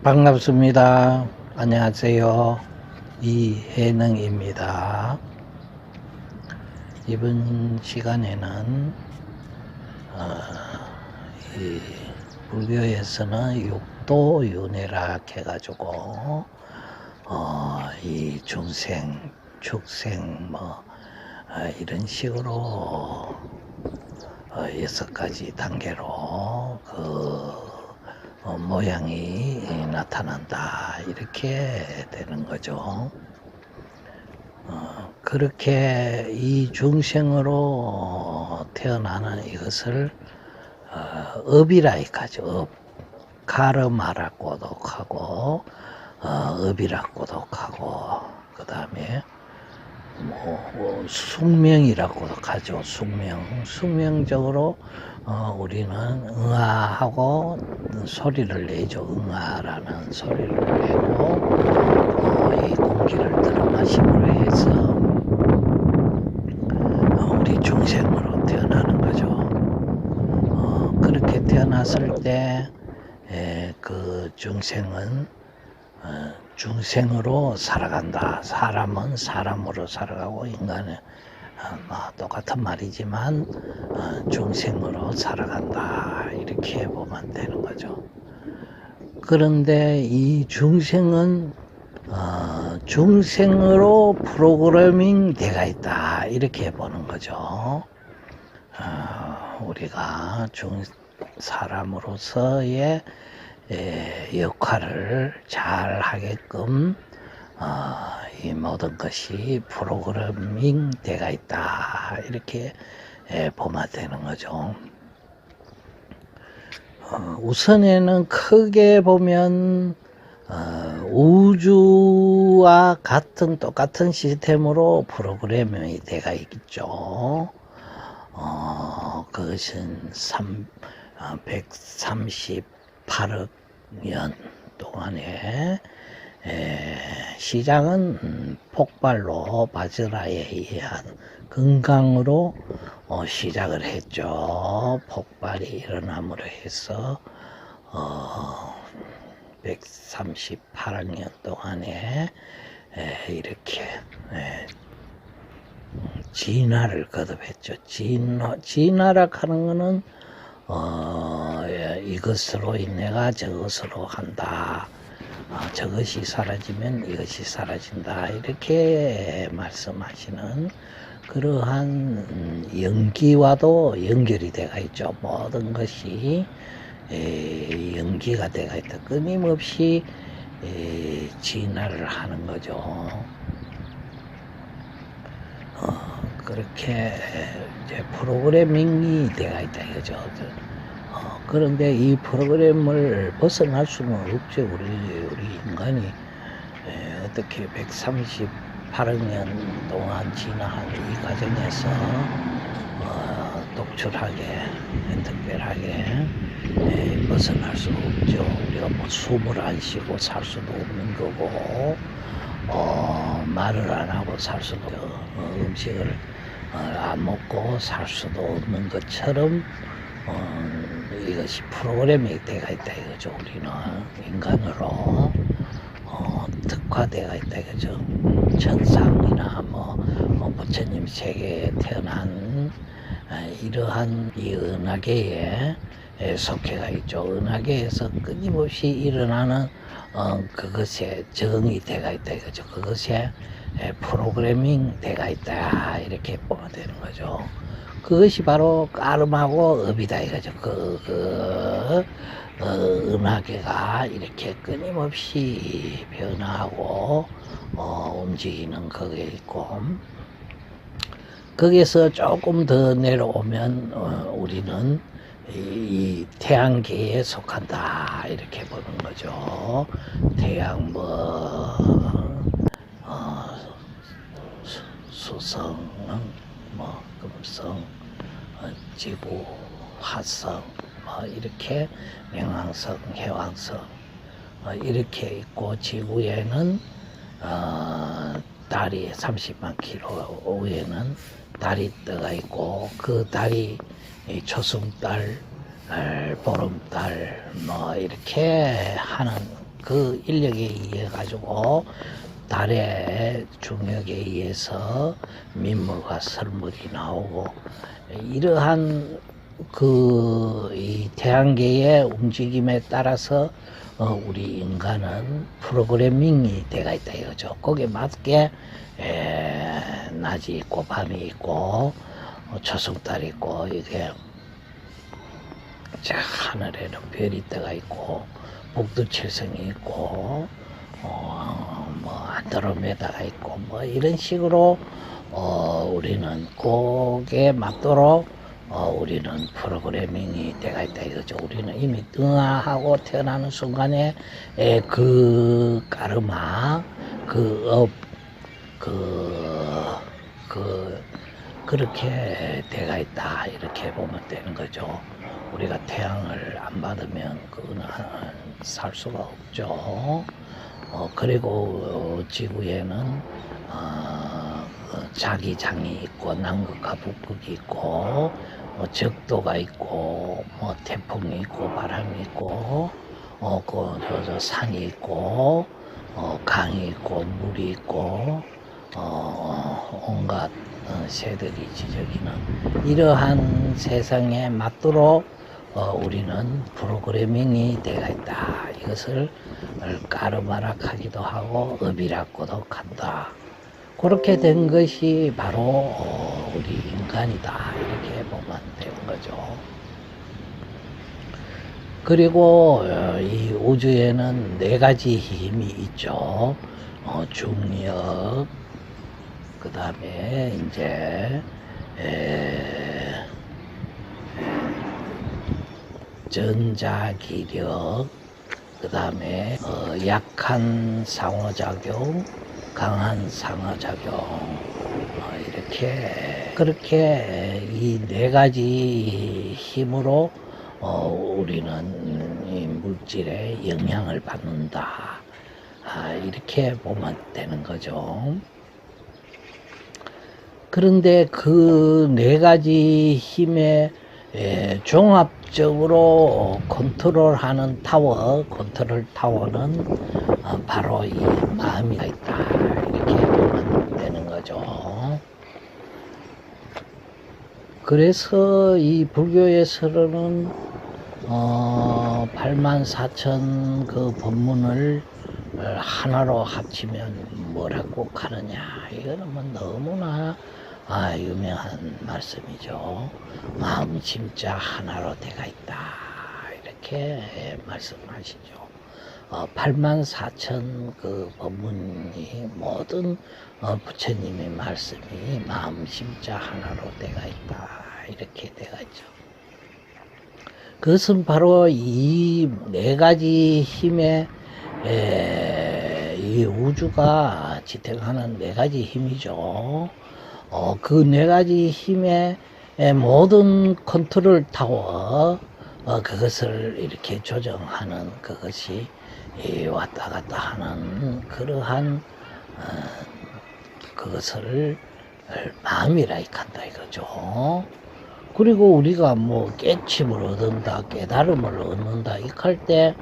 반갑습니다. 안녕하세요. 이혜능입니다. 이번 시간에는 이 불교에서는 육도윤회라 해가지고 이 중생, 축생 이런 식으로 6가지 단계로 모양이 나타난다 이렇게 되는 거죠. 그렇게 이 중생으로 태어나는 이것을 업이라 이까죠. 업. 가르마라고도 하고 업이라고도 하고 그 다음에 숙명이라고도 하죠. 숙명적으로 우리는 응아하고 소리를 내죠. 응아라는 소리를 내고 이 공기를 들어마심으로 해서 우리 중생으로 태어나는 거죠. 그렇게 태어났을 때 그 중생은 중생으로 살아간다. 사람은 사람으로 살아가고 인간은 똑같은 말이지만 중생으로 살아간다 이렇게 보면 되는 거죠. 그런데 이 중생은 중생으로 프로그래밍 되어 있다 이렇게 보는 거죠. 우리가 사람으로서의 역할을 잘 하게끔 이 모든 것이 프로그래밍 되어 있다 이렇게 보면 되는 거죠. 우선에는 크게 보면 우주와 똑같은 시스템으로 프로그래밍이 되어 있죠. 그것은 138억 년 동안에 시작은 폭발로 바즈라에 의한 건강으로 시작을 했죠. 폭발이 일어남으로 해서 138억 년 동안에 이렇게 진화를 거듭했죠. 진화라 하는 거는 이것으로 인해가 저것으로 한다. 저것이 사라지면 이것이 사라진다. 이렇게 말씀하시는 그러한 연기와도 연결이 되어 있죠. 모든 것이 연기가 되어 있다. 끊임없이 진화를 하는 거죠. 그렇게 이제 프로그래밍이 되어 있다 이거죠. 그런데 이 프로그램을 벗어날 수는 없죠. 우리 인간이 어떻게 138억 년 동안 진화한 이 과정에서 독출하게 특별하게 벗어날 수 없죠. 우리가 숨을 안 쉬고 살 수도 없는 거고 말을 안 하고 살 수도 음식을 안 먹고 살 수도 없는 것처럼 이것이 프로그램이 되어 있다 이거죠. 우리는 인간으로 특화되어 있다 이거죠. 천상이나 부처님 세계에 태어난 이러한 이 은하계에 속해가 있죠. 은하계에서 끊임없이 일어나는 그것에 정이 되어 있다 이거죠. 그것에 프로그래밍 되어 있다 이렇게 보면 되는 거죠. 그것이 바로 까름하고 업이다 이거죠. 은하계가 이렇게 끊임없이 변화하고 움직이는 거기에 있고, 거기에서 조금 더 내려오면 우리는 이 태양계에 속한다 이렇게 보는 거죠. 태양 수성, 금성, 지구, 화성, 이렇게冥王성, 해왕성 이렇게 있고, 지구에는 달이 30만 킬로 위에는 달이 떠가 있고, 그 달이 초승달, 보름달 이렇게 하는 그 인력에 의해 가지고 달의 중력에 의해서 민물과 설물이 나오고, 이러한 이 태양계의 움직임에 따라서 우리 인간은 프로그래밍이 되어 있다 이거죠. 거기에 맞게 낮이 있고 밤이 있고 초승달이 있고, 이게 하늘에는 별이 떠가 있고 북두칠성이 있고 뭐 안드로메다가 있고, 뭐 이런 식으로 우리는 거기에 맞도록 우리는 프로그래밍이 되어 있다 이거죠. 우리는 이미 등하하고 태어나는 순간에 그 까르마, 그렇게 되어 있다 이렇게 보면 되는 거죠. 우리가 태양을 안 받으면 그거는 살 수가 없죠. 그리고 지구에는 자기장이 있고 남극과 북극이 있고 적도가 있고 뭐 태풍이 있고 바람이 있고 산이 있고 강이 있고 물이 있고 온갖 새들이 지저귀는 이러한 세상에 맞도록 우리는 프로그래밍이 되어 있다. 이것을 까르마락하기도 하고 업이라고도 한다. 그렇게 된 것이 바로 우리 인간이다 이렇게 보면 되는 거죠. 그리고 이 우주에는 4가지 힘이 있죠. 중력, 그 다음에 이제 전자기력, 그 다음에 약한 상호작용, 강한 상호작용, 이렇게 그렇게 이 4가지 힘으로 우리는 이 물질에 영향을 받는다. 이렇게 보면 되는 거죠. 그런데 그 4가지 힘의 종합적으로 컨트롤하는 컨트롤 타워는 바로 이 마음이 있다. 이렇게 보면 되는 거죠. 그래서 이 불교에서는 84,000 그 법문을 하나로 합치면 뭐라고 하느냐. 이거는 뭐 너무나 유명한 말씀이죠. 마음 심자 하나로 되어 있다. 이렇게 말씀하시죠. 84,000 그 법문이 모든 부처님의 말씀이 마음 심자 하나로 되어 있다. 이렇게 되어 있죠. 그것은 바로 이 4가지 힘의 이 우주가 지탱하는 4가지 힘이죠. 그 4가지 힘의 모든 컨트롤 타워, 그것을 이렇게 조정하는 그것이 왔다 갔다 하는 그러한 그것을 마음이라 한다 이거죠. 그리고 우리가 뭐 깨침을 얻는다, 깨달음을 얻는다 이할 때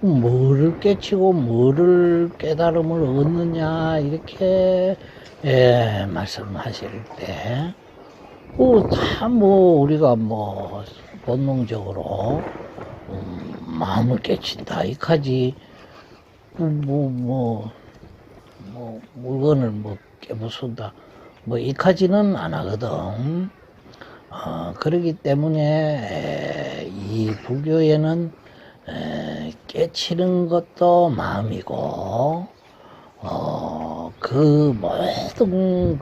뭐를 깨치고 뭐를 깨달음을 얻느냐 이렇게 말씀하실 때 다 뭐 우리가 뭐 본능적으로 마음을 깨친다 이까지 물건을 뭐 깨부순다 뭐 이까지는 안 하거든. 그렇기 때문에 이 불교에는 깨치는 것도 마음이고 그 모든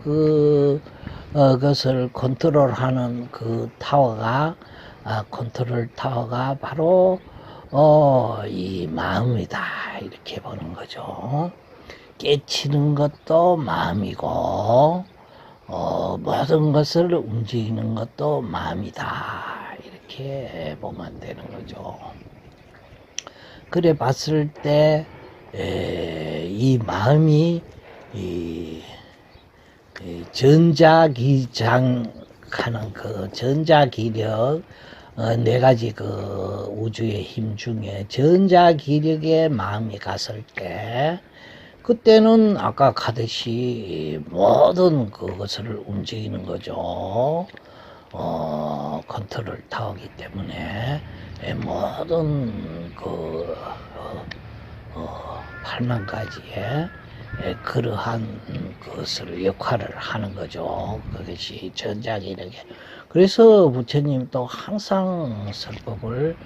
그것을 컨트롤하는 그 타워가 컨트롤 타워가 바로 이 마음이다 이렇게 보는 거죠. 깨치는 것도 마음이고 모든 것을 움직이는 것도 마음이다 이렇게 보면 되는 거죠. 그래 봤을 때 이 마음이 이 전자기장 하는 그 전자기력 네 가지 그 우주의 힘 중에 전자기력에 마음이 갔을 때, 그때는 아까 가듯이 모든 그것을 움직이는 거죠. 컨트롤 타워기 때문에 모든 그 8만 가지의 그러한 것을 역할을 하는 거죠. 그것이 전자기력에. 그래서 부처님도 항상 설법을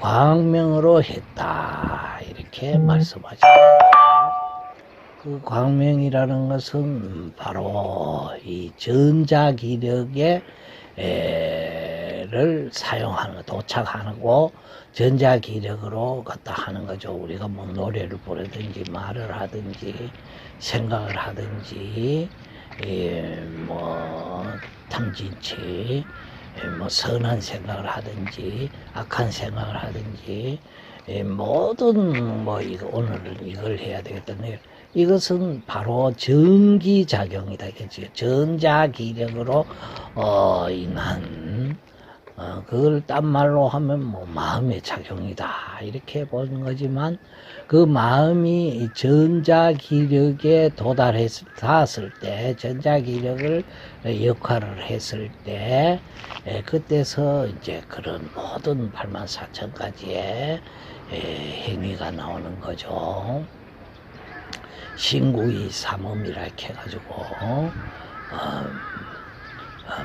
광명으로 했다 이렇게 말씀하셨습니다. 그 광명이라는 것은 바로 이 전자기력의 를 사용하는 거, 도착하고 전자기력으로 갖다 하는 거죠. 우리가 뭐 노래를 부르든지 말을 하든지 생각을 하든지 뭐 탐진치 뭐 선한 생각을 하든지 악한 생각을 하든지 모든 뭐 이거 오늘은 이걸 해야 되겠다. 이것은 바로 전기작용이다. 전자기력으로 인한 그걸 딴 말로 하면 뭐 마음의 작용이다 이렇게 보는 거지만, 그 마음이 전자기력에 닿았을 때, 전자기력을 역할을 했을 때, 그때서 이제 그런 모든 84,000가지의 행위가 나오는 거죠. 신구이 삼음이라 해가지고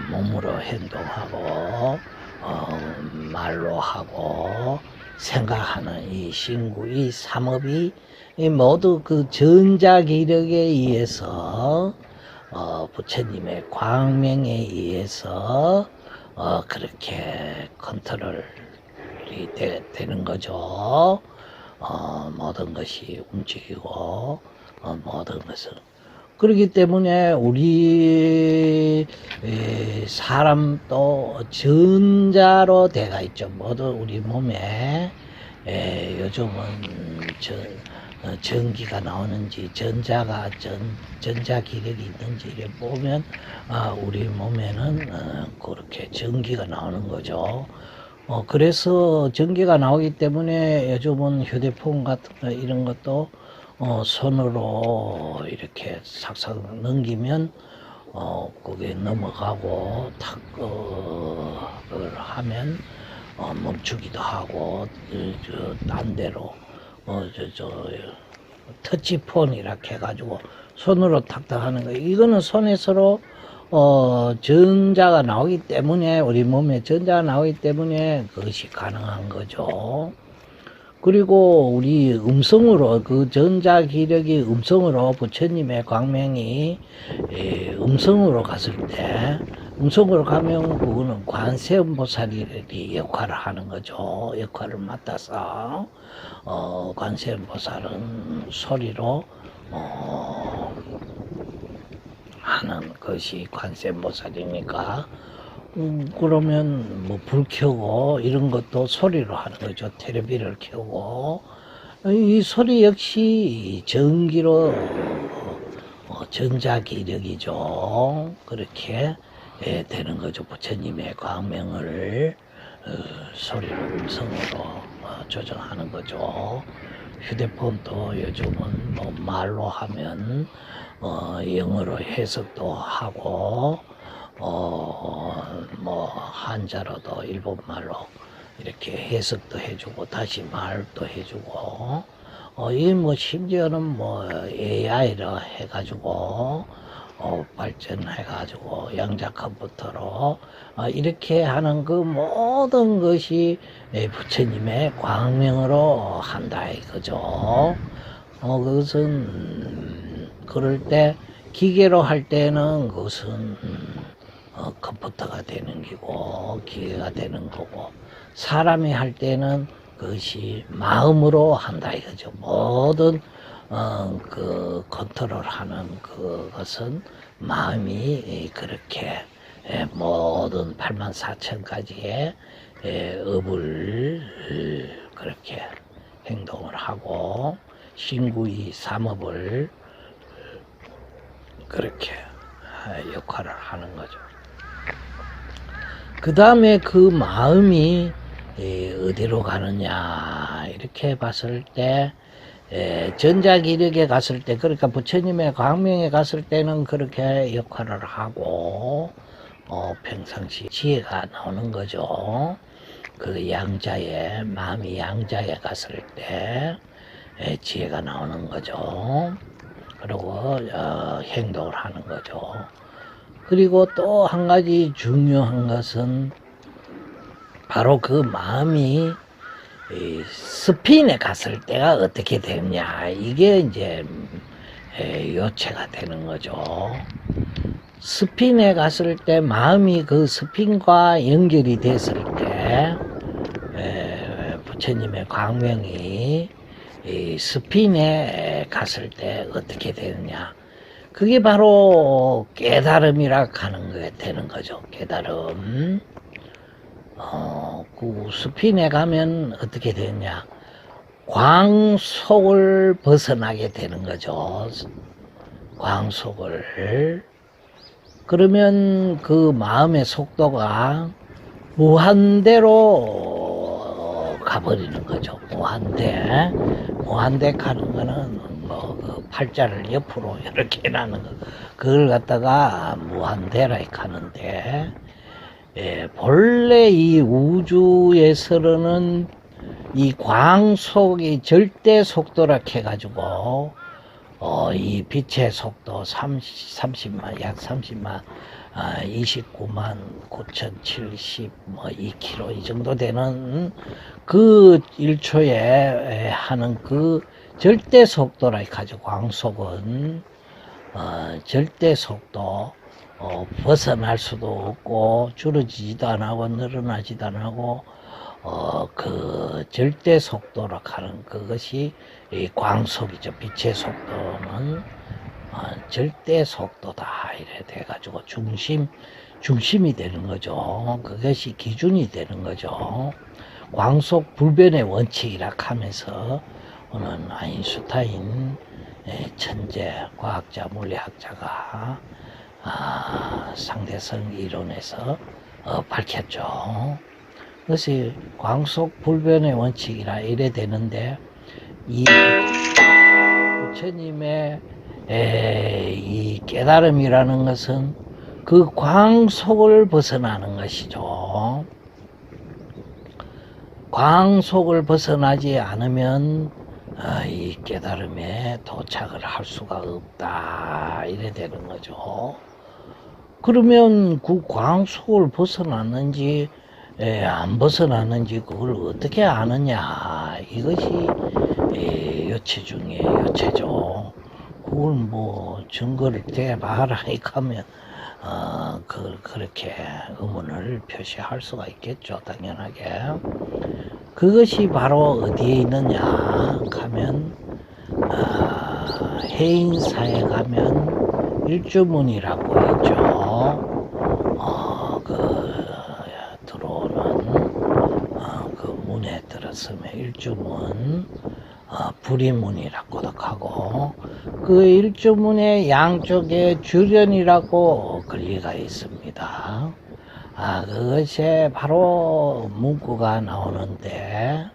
몸으로 행동하고 말로 하고 생각하는 이 신구이 삼업이 모두 그 전자기력에 의해서 부처님의 광명에 의해서 그렇게 컨트롤이 되는 거죠. 모든 것이 움직이고 모든 것은. 그렇기 때문에 우리 사람도 전자로 돼가 있죠. 모두 우리 몸에 요즘은 전기가 나오는지 전자기력이 있는지 보면 우리 몸에는 그렇게 전기가 나오는 거죠. 그래서 전기가 나오기 때문에 요즘은 휴대폰 같은 거 이런 것도 손으로 이렇게 삭삭 넘기면 그게 넘어가고 탁 그걸 하면 멈추기도 하고 딴 데로 터치폰 이렇게 해가지고 손으로 탁탁 하는 거, 이거는 손에서로 전자가 나오기 때문에, 우리 몸에 전자가 나오기 때문에 그것이 가능한 거죠. 그리고 우리 음성으로, 그 전자기력이 음성으로, 부처님의 광명이 음성으로 갔을 때, 음성으로 가면 그거는 관세음보살이 역할을 하는 거죠. 역할을 맡아서 관세음보살은 소리로 하는 것이 관세음보살이니까, 그러면 뭐 불 켜고 이런 것도 소리로 하는 거죠. 텔레비를 켜고. 이 소리 역시 전기로 전자기력이죠. 그렇게 되는 거죠. 부처님의 광명을 소리로, 음성으로 조정하는 거죠. 휴대폰도 요즘은 뭐 말로 하면 영어로 해석도 하고 뭐 한자로도 일본말로 이렇게 해석도 해주고 다시 말도 해주고 이 뭐 심지어는 뭐 AI로 해가지고 발전해가지고 양자 컴퓨터로 이렇게 하는 그 모든 것이 부처님의 광명으로 한다 이거죠. 그것은 그럴 때 기계로 할 때는 그것은 컴퓨터가 되는 기고 기계가 되는 거고, 사람이 할 때는 그것이 마음으로 한다 이거죠. 모든 그 컨트롤하는 그것은 마음이 그렇게 모든 84,000가지의 업을 그렇게 행동을 하고 신구이 삼업을 그렇게 역할을 하는 거죠. 그 다음에 그 마음이 어디로 가느냐 이렇게 봤을 때 전자기력에 갔을 때, 그러니까 부처님의 광명에 갔을 때는 그렇게 역할을 하고 평상시 지혜가 나오는 거죠. 그 양자에, 마음이 양자에 갔을 때 지혜가 나오는 거죠. 그리고 행동을 하는 거죠. 그리고 또 한 가지 중요한 것은 바로 그 마음이 스핀에 갔을 때가 어떻게 되느냐, 이게 이제 요체가 되는 거죠. 스핀에 갔을 때 마음이 그 스핀과 연결이 됐을 때 부처님의 광명이 스핀에 갔을 때 어떻게 되느냐, 그게 바로 깨달음이라 하는 게 되는 거죠. 깨달음. 그 스핀에 가면 어떻게 되느냐, 광속을 벗어나게 되는 거죠. 광속을. 그러면 그 마음의 속도가 무한대로 가버리는 거죠. 무한대. 무한대 가는 거는 그 팔자를 옆으로 이렇게 해놨는 거, 그걸 갖다가 무한대라 하는데, 본래 이 우주에서는 이 광속이 절대 속도라 해가지고 이 빛의 속도 30만, 약 30만, 29만 9,070 2km 이 정도 되는 그 1초에 하는 그 절대 속도라 가지고, 광속은 절대 속도, 벗어날 수도 없고 줄어지지도 안 하고 늘어나지도 안 하고 그 절대 속도로 가는 그것이 이 광속이죠. 빛의 속도는 절대 속도다 이래 돼 가지고 중심이 되는 거죠. 그것이 기준이 되는 거죠. 광속 불변의 원칙이라 하면서 오늘 아인슈타인 천재 과학자 물리학자가 상대성 이론에서 밝혔죠. 그것이 광속 불변의 원칙이라 이래 되는데, 이 부처님의 이 깨달음이라는 것은 그 광속을 벗어나는 것이죠. 광속을 벗어나지 않으면 이 깨달음에 도착을 할 수가 없다 이래 되는 거죠. 그러면 그 광속을 벗어났는지 안 벗어났는지 그걸 어떻게 아느냐, 이것이 요체 중에 요체죠. 그걸 뭐 증거를 대봐라 하면 그렇게 의문을 표시할 수가 있겠죠. 당연하게. 그것이 바로 어디에 있느냐 하면 해인사에 가면 일주문이라고 있죠. 들어오는 그 문에 들었으면 일주문, 불이문이라고도 하고, 그 일주문의 양쪽에 주련이라고 글리가 있습니다. 그것에 바로 문구가 나오는데,